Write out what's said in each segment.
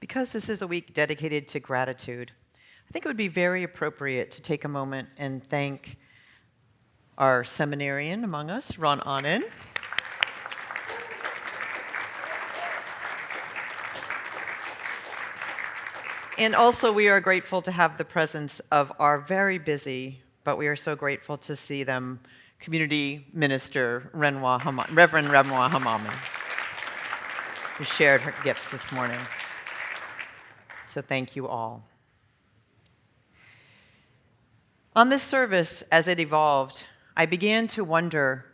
Because this is a week dedicated to gratitude, I think it would be very appropriate to take a moment and thank our seminarian among us, Ron Anand. And also, we are grateful to have the presence of our very busy, but we are so grateful to see them, community minister Reverend Renwa Hamami, who shared her gifts this morning. So thank you all. On this service, as it evolved, I began to wonder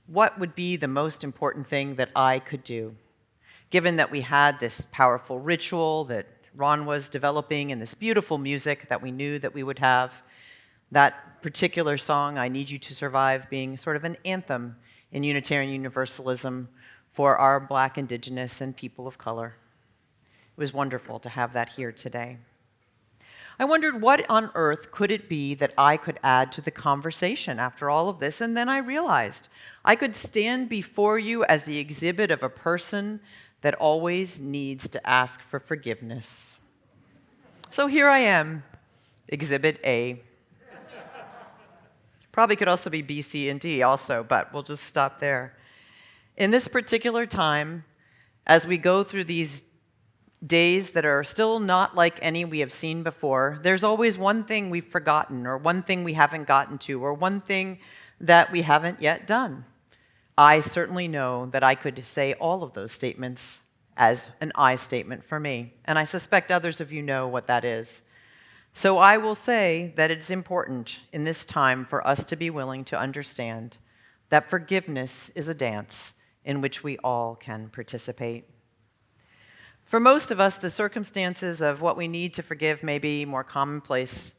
what would be the most important thing that I could do, given that we had this powerful ritual that Ron was developing and this beautiful music that we knew that we would have, that particular song, I Need You to Survive, being sort of an anthem in Unitarian Universalism for our Black, Indigenous, and people of color. It was wonderful to have that here today. I wondered what on earth could it be that I could add to the conversation after all of this, and then I realized I could stand before you as the exhibit of a person that always needs to ask for forgiveness. So here I am, Exhibit A. Probably could also be B, C, and D also, but we'll just stop there. In this particular time, as we go through these days that are still not like any we have seen before, there's always one thing we've forgotten, or one thing we haven't gotten to, or one thing that we haven't yet done. I certainly know that I could say all of those statements as an I statement for me, and I suspect others of you know what that is. So I will say that it's important in this time for us to be willing to understand that forgiveness is a dance in which we all can participate. For most of us, the circumstances of what we need to forgive may be more commonplace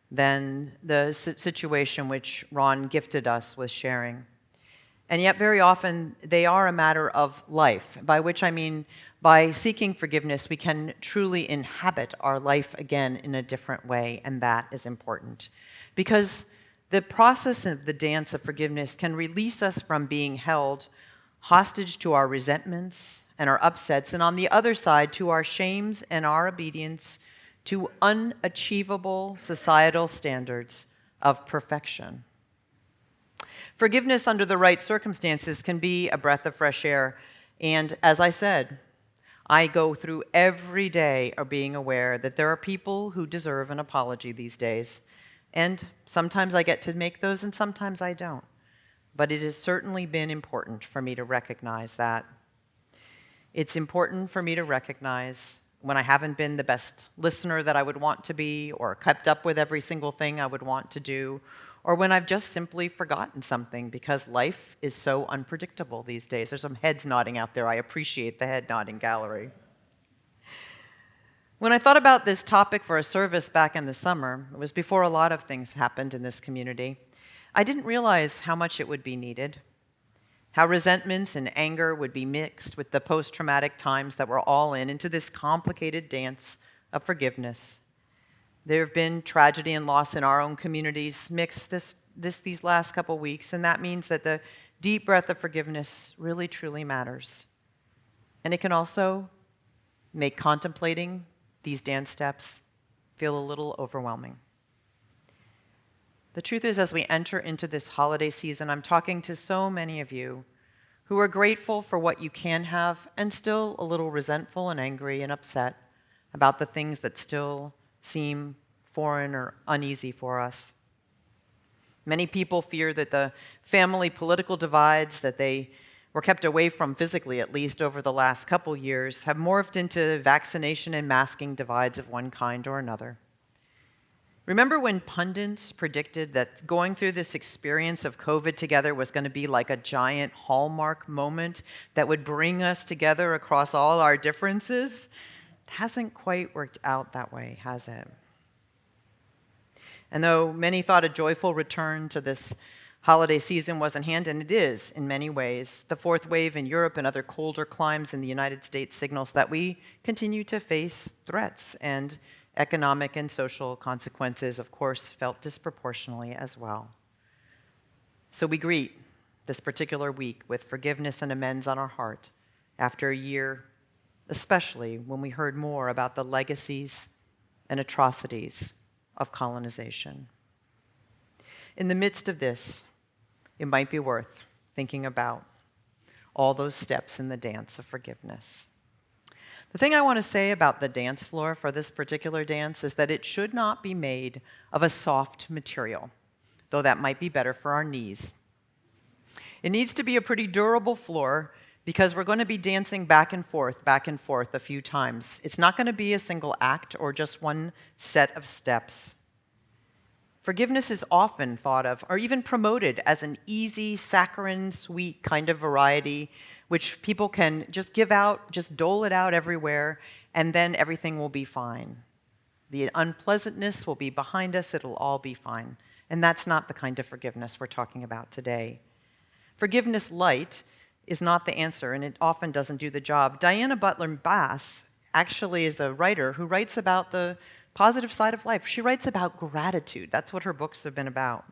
than the situation which Ron gifted us with sharing. And yet very often they are a matter of life, by which I mean by seeking forgiveness, we can truly inhabit our life again in a different way, and that is important. Because the process of the dance of forgiveness can release us from being held hostage to our resentments and our upsets, and on the other side, to our shames and our obedience to unachievable societal standards of perfection. Forgiveness under the right circumstances can be a breath of fresh air, and as I said, I go through every day of being aware that there are people who deserve an apology these days, and sometimes I get to make those and sometimes I don't. But it has certainly been important for me to recognize that. It's important for me to recognize when I haven't been the best listener that I would want to be, or kept up with every single thing I would want to do, or when I've just simply forgotten something, because life is so unpredictable these days. There's some heads nodding out there. I appreciate the head nodding gallery. When I thought about this topic for a service back in the summer, it was before a lot of things happened in this community, I didn't realize how much it would be needed, how resentments and anger would be mixed with the post-traumatic times that we're all in into this complicated dance of forgiveness. There have been tragedy and loss in our own communities mixed these last couple weeks, and that means that the deep breath of forgiveness really, truly matters. And it can also make contemplating these dance steps feel a little overwhelming. The truth is, as we enter into this holiday season, I'm talking to so many of you who are grateful for what you can have and still a little resentful and angry and upset about the things that still seem foreign or uneasy for us. Many people fear that the family political divides that they were kept away from physically, at least over the last couple years, have morphed into vaccination and masking divides of one kind or another. Remember when pundits predicted that going through this experience of COVID together was going to be like a giant hallmark moment that would bring us together across all our differences? It hasn't quite worked out that way, has it? And though many thought a joyful return to this holiday season was in hand, and it is in many ways, the fourth wave in Europe and other colder climes in the United States signals that we continue to face threats, and economic and social consequences, of course, felt disproportionately as well. So we greet this particular week with forgiveness and amends on our heart after a year especially when we heard more about the legacies and atrocities of colonization. In the midst of this, it might be worth thinking about all those steps in the dance of forgiveness. The thing I want to say about the dance floor for this particular dance is that it should not be made of a soft material, though that might be better for our knees. It needs to be a pretty durable floor because we're going to be dancing back and forth a few times. It's not going to be a single act or just one set of steps. Forgiveness is often thought of or even promoted as an easy, saccharine, sweet kind of variety, which people can just give out, just dole it out everywhere, and then everything will be fine. The unpleasantness will be behind us, it'll all be fine. And that's not the kind of forgiveness we're talking about today. Forgiveness light is not the answer, and it often doesn't do the job. Diana Butler Bass actually is a writer who writes about the positive side of life. She writes about gratitude. That's what her books have been about.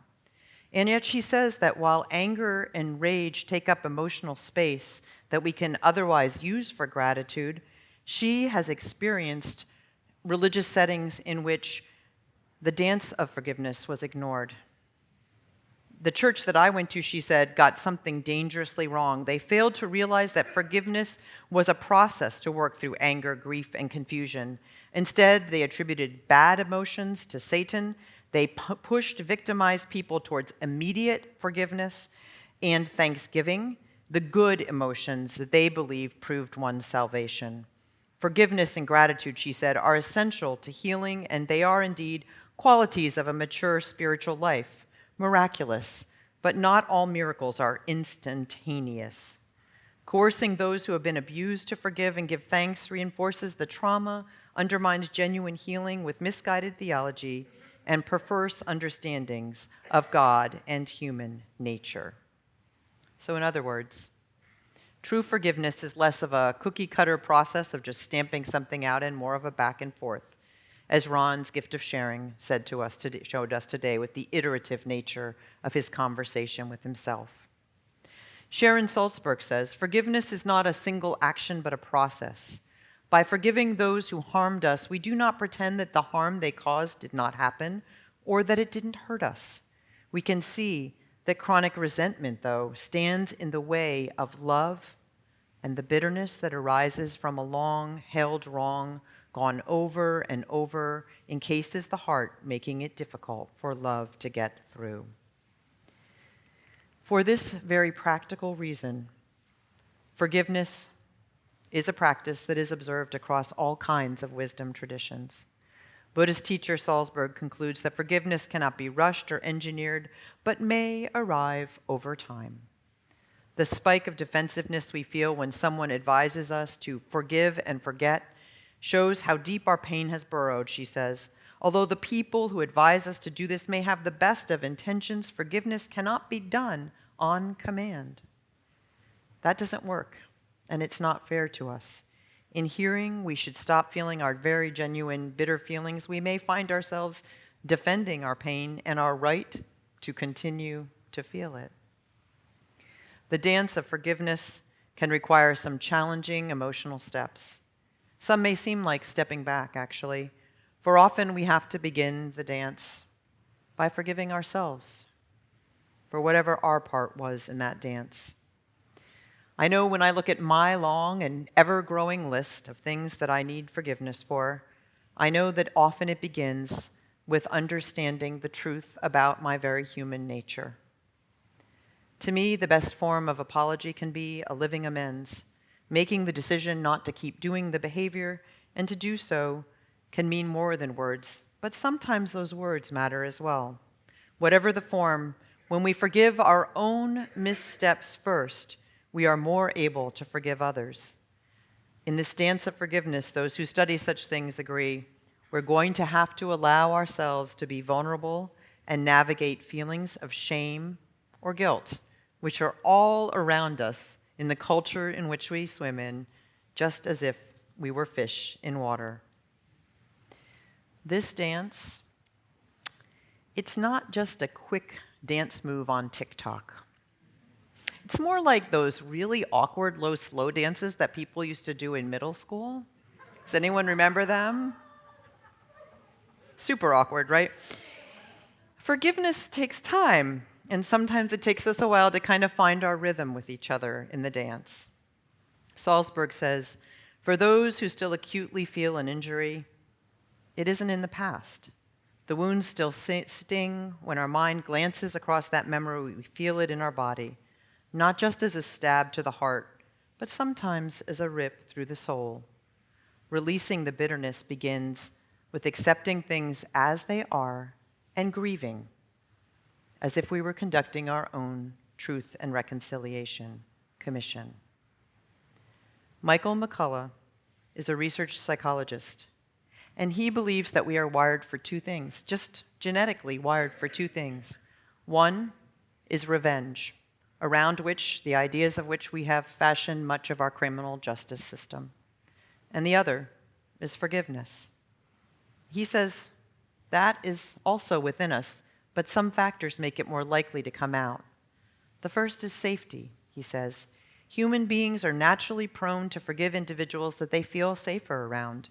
And yet she says that while anger and rage take up emotional space that we can otherwise use for gratitude, she has experienced religious settings in which the dance of forgiveness was ignored. The church that I went to, she said, got something dangerously wrong. They failed to realize that forgiveness was a process to work through anger, grief, and confusion. Instead, they attributed bad emotions to Satan. They pushed victimized people towards immediate forgiveness and thanksgiving, the good emotions that they believed proved one's salvation. Forgiveness and gratitude, she said, are essential to healing, and they are indeed qualities of a mature spiritual life. Miraculous, but not all miracles are instantaneous. Coercing those who have been abused to forgive and give thanks reinforces the trauma, undermines genuine healing with misguided theology, and perverse understandings of God and human nature. So in other words, true forgiveness is less of a cookie-cutter process of just stamping something out and more of a back and forth, as Ron's gift of sharing showed us today with the iterative nature of his conversation with himself. Sharon Salzberg says, forgiveness is not a single action but a process. By forgiving those who harmed us, we do not pretend that the harm they caused did not happen or that it didn't hurt us. We can see that chronic resentment, though, stands in the way of love and the bitterness that arises from a long-held wrong gone over and over, encases the heart, making it difficult for love to get through. For this very practical reason, forgiveness is a practice that is observed across all kinds of wisdom traditions. Buddhist teacher Salzberg concludes that forgiveness cannot be rushed or engineered, but may arrive over time. The spike of defensiveness we feel when someone advises us to forgive and forget shows how deep our pain has burrowed, she says. Although the people who advise us to do this may have the best of intentions, forgiveness cannot be done on command. That doesn't work, and it's not fair to us. In hearing, we should stop feeling our very genuine, bitter feelings. We may find ourselves defending our pain and our right to continue to feel it. The dance of forgiveness can require some challenging emotional steps. Some may seem like stepping back, actually, for often we have to begin the dance by forgiving ourselves for whatever our part was in that dance. I know when I look at my long and ever-growing list of things that I need forgiveness for, I know that often it begins with understanding the truth about my very human nature. To me, the best form of apology can be a living amends. Making the decision not to keep doing the behavior and to do so can mean more than words, but sometimes those words matter as well. Whatever the form, when we forgive our own missteps first, we are more able to forgive others. In this dance of forgiveness, those who study such things agree we're going to have to allow ourselves to be vulnerable and navigate feelings of shame or guilt, which are all around us in the culture in which we swim in, just as if we were fish in water. This dance, it's not just a quick dance move on TikTok. It's more like those really awkward low slow dances that people used to do in middle school. Does anyone remember them? Super awkward, right? Forgiveness takes time, and sometimes it takes us a while to kind of find our rhythm with each other in the dance. Salzberg says, "For those who still acutely feel an injury, it isn't in the past. The wounds still sting. When our mind glances across that memory, we feel it in our body, not just as a stab to the heart, but sometimes as a rip through the soul. Releasing the bitterness begins with accepting things as they are and grieving, as if we were conducting our own Truth and Reconciliation Commission." Michael McCullough is a research psychologist, and he believes that we are wired for two things, just genetically wired for two things. One is revenge, around which, the ideas of which we have fashioned much of our criminal justice system. And the other is forgiveness. He says that is also within us, but some factors make it more likely to come out. The first is safety, he says. Human beings are naturally prone to forgive individuals that they feel safer around.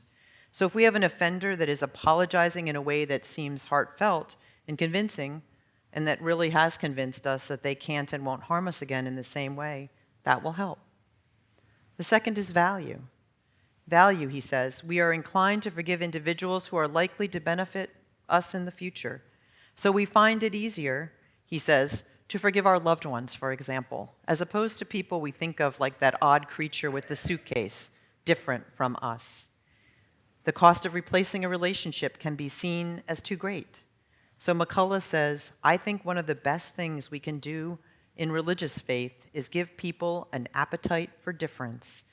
So if we have an offender that is apologizing in a way that seems heartfelt and convincing, and that really has convinced us that they can't and won't harm us again in the same way, that will help. The second is value. Value, he says, we are inclined to forgive individuals who are likely to benefit us in the future. So we find it easier, he says, to forgive our loved ones, for example, as opposed to people we think of like that odd creature with the suitcase, different from us. The cost of replacing a relationship can be seen as too great. So McCullough says, I think one of the best things we can do in religious faith is give people an appetite for difference,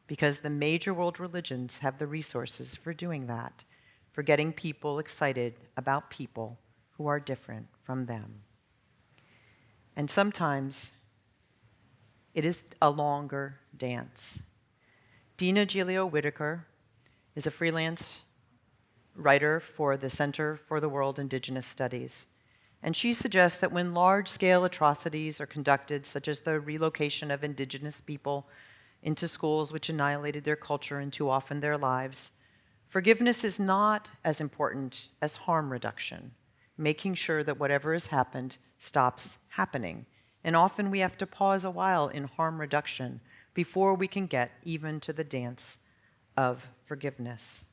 because the major world religions have the resources for doing that, for getting people excited about people who are different from them. And sometimes it is a longer dance. Dina Gilio Whitaker is a freelance writer for the Center for the World Indigenous Studies. And she suggests that when large-scale atrocities are conducted, such as the relocation of indigenous people into schools which annihilated their culture and too often their lives, forgiveness is not as important as harm reduction, making sure that whatever has happened stops happening. And often we have to pause a while in harm reduction before we can get even to the dance of forgiveness.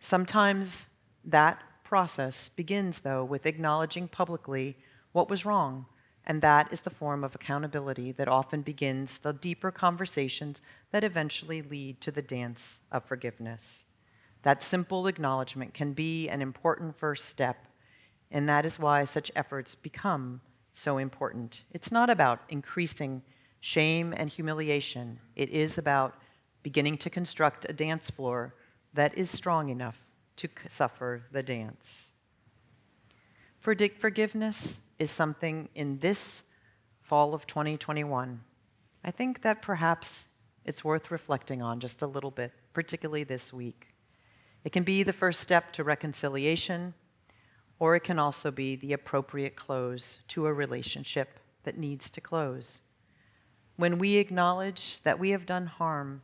Sometimes that process begins, though, with acknowledging publicly what was wrong, and that is the form of accountability that often begins the deeper conversations that eventually lead to the dance of forgiveness. That simple acknowledgement can be an important first step, and that is why such efforts become so important. It's not about increasing shame and humiliation. It is about beginning to construct a dance floor that is strong enough to suffer the dance. Forgiveness is something in this fall of 2021, I think that perhaps it's worth reflecting on just a little bit, particularly this week. It can be the first step to reconciliation, or it can also be the appropriate close to a relationship that needs to close. When we acknowledge that we have done harm,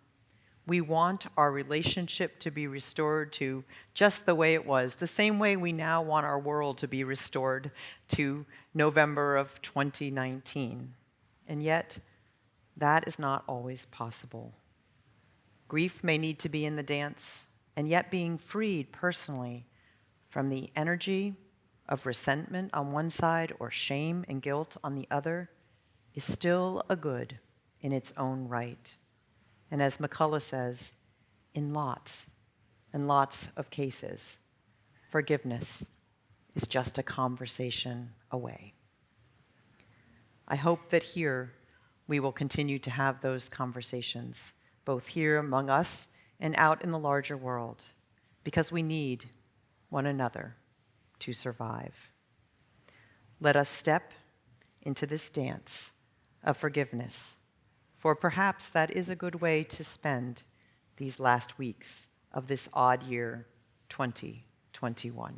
we want our relationship to be restored to just the way it was, the same way we now want our world to be restored to November of 2019. And yet, that is not always possible. Grief may need to be in the dance, and yet being freed personally from the energy of resentment on one side or shame and guilt on the other is still a good in its own right. And as McCullough says, in lots and lots of cases, forgiveness is just a conversation away. I hope that here we will continue to have those conversations, both here among us and out in the larger world, because we need one another to survive. Let us step into this dance of forgiveness, for perhaps that is a good way to spend these last weeks of this odd year, 2021.